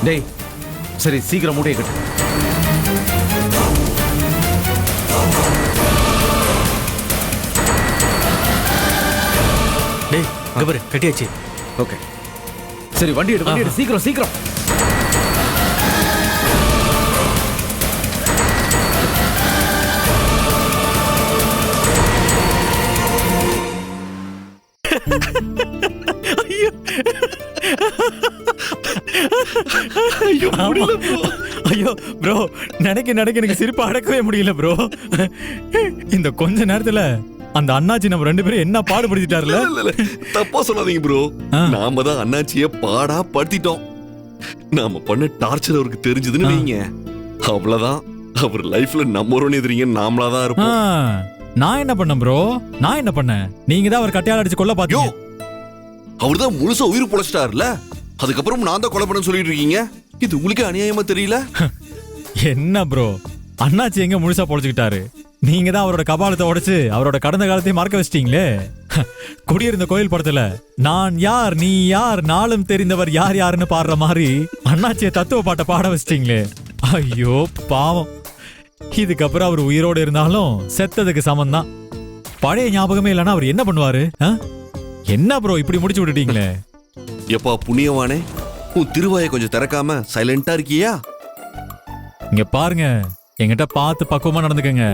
டேய் சரி சீக்கிரம் மூட்டையை கட்டு. டேய் கபரு கட்டியாச்சு. ஓகே சரி வண்டி எடு சீக்கிரம் சீக்கிரம். ஐயோ ப்ரோ நினைக்க எனக்கு சிரிப்பு அடக்கவே முடியல ப்ரோ. இந்த கொஞ்ச நேரத்துல அந்த அண்ணாச்சி நம்ம 2 பேரும் என்ன பாடுபடுத்திட்டாருல. தப்பா சொல்லாதீங்க ப்ரோ. நாம தான் அண்ணாச்சிய பாடா படுத்திட்டோம். நாம பண்ண டார்ச்சர் அவருக்கு தெரிஞ்சதுன்னு வைங்க, அவ்வளவுதான். அவர் லைஃப்ல நம்பர் எதிரிங்க நாமளாதான் இருப்போம். நான் என்ன பண்ணேன் ப்ரோ? நான் என்ன பண்ணேன்? நீங்க தான் அவர் கட்டையால அடிச்சு கொல்ல பாத்தீங்க. அவர்தான் முழுசா உயிர் பொழைச்சிட்டாருல, அதுக்கப்புறம் நான் தான் கொலை பண்ண சொல்லிட்டு இருக்கீங்க. இது உங்களுக்கு அநியாயமா தெரியல? என்ன ப்ரோ, அண்ணாச்சி எங்க முழுசா பொழைச்சுக்கிட்டாரு? நீங்க தான் அவரோட கபாலத்தை உடைச்சு அவரோட கடந்த காலத்தையும் மறக்க வச்சிட்டீங்களே. குடியிருந்த கோயில் படத்துல நான் யார் நீ யார் நாளும் தெரிந்தவர் யார் யாருன்னு பாடுற மாதிரி அண்ணாச்சிய தத்துவ பாட்டை பாட வச்சிட்டீங்களே. ஐயோ பாவம். இதுக்கப்புறம் அவர் உயிரோடு இருந்தாலும் செத்ததுக்கு சமம் தான். பழைய ஞாபகமே இல்லைன்னா அவர் என்ன பண்ணுவாரு? என்ன ப்ரோ இப்படி முடிச்சு விட்டுட்டீங்களே. எப்பா புண்ணியவானே, உன் திருவாயை கொஞ்சம் திறக்காம சைலண்டா இருக்கியா? இங்க பாருங்க, என்கிட்ட பார்த்து பக்குவமா நடந்துக்கங்க.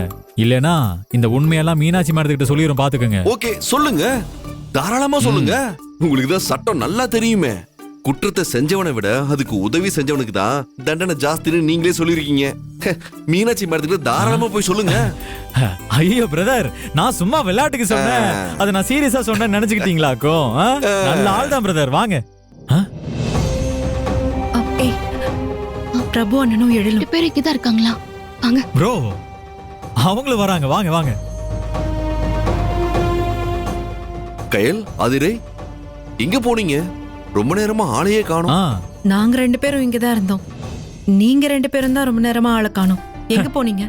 இல்லனா இந்த உண்மையெல்லாம் மீனாட்சி மேடத்துக்கிட்ட சொல்லிரும் பாத்துக்கங்க. ஓகே சொல்லுங்க, தாராளமா சொல்லுங்க. உங்களுக்கு தான் சட்டம் நல்லா தெரியுமே. குற்றத்தை செஞ்சவனை விட அதுக்கு உதவி செஞ்சவனுக்கு தான் தண்டனை ஜாஸ்தின்னு நீங்களே சொல்லிருக்கீங்க. மீனாட்சி மேடத்துக்கிட்ட தாராளமா போய் சொல்லுங்க. ஐயோ பிரதர், நான் சும்மா விளையாட்டுக்கு சொன்னேன். அதை நான் சீரியஸா சொன்னேன் நினைச்சுக்கிட்டீங்களாக்கும். நல்ல ஆள் தான் பிரதர். வாங்க. பிரபு அண்ணனும் 7 பேர் இங்கதான் இருக்காங்களா? வாங்க ப்ரோ, அவங்களும் வராங்க. வாங்க வாங்க. கயல், அதிரே, எங்க போனீங்க? ரொம்ப நேரமா ஆளையே காணோம். நாங்க 2 பேரும் இங்கதான் இருந்தோம். நீங்க 2 பேரும் தான் ரொம்ப நேரமா ஆளை காணோம். எங்க போனீங்க?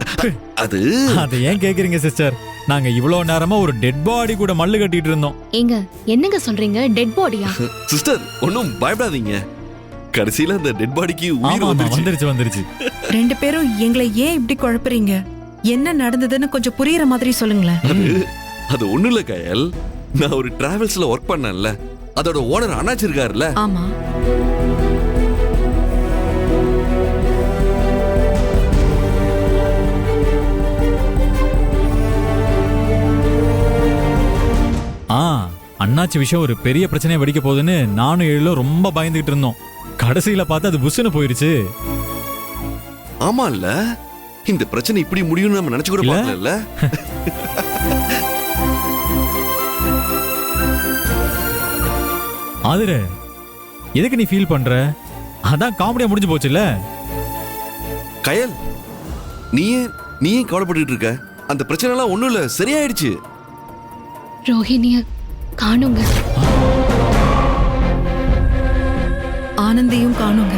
அது ஏன் கேக்குறீங்க சிஸ்டர்? நாங்க இவ்வளவு நேரமா ஒரு டெட் பாடி கூட மல்லு கட்டிட்டு இருந்தோம். ஏங்க என்னங்க சொல்றீங்க? டெட் பாடியா? சிஸ்டர் ஒன்னும் பயப்படாதீங்க. கடைசியில அந்த டெட் பாடிக்கு உயிர் வந்துருச்சு. 2 பேரும் எங்களை ஏன் இப்படி குழப்புறீங்க? என்ன நடந்ததுன்னு கொஞ்சம் புரியுற மாதிரி சொல்லுங்களேன். அது ஒண்ணு இல்ல கயல், நான் ஒரு டிராவல்ஸ்ல ஒர்க் பண்ணேன்ல, அதோட ஓனர் அண்ணாச்சி இருக்காருல்ல. ஆமா. அண்ணாச்சி விஷயம் ஒரு பெரிய பிரச்சனையை வெடிக்க போகுதுன்னு நானும் 7 ரொம்ப பயந்துகிட்டு இருந்தோம். கடைசியில பார்த்தா அது புஷ்னு போயிருச்சு. ஆமா இல்ல, இந்த பிரச்சனை இப்படி முடியும்னு நம்ம நினைச்சு கூட பார்க்கல. ஆதிரே, எதுக்கு நீ ஃபீல் பண்ற? அதான் காமெடியா முடிஞ்சு போச்சுல்ல. கயல், நீ ஏன் கவலைப்பட்டு இருக்க? அந்த பிரச்சனை எல்லாம் ஒண்ணும் இல்ல, சரியாயிடுச்சு. ரோஹிணிய காணுங்க. ஆனந்தையும் காணுங்க.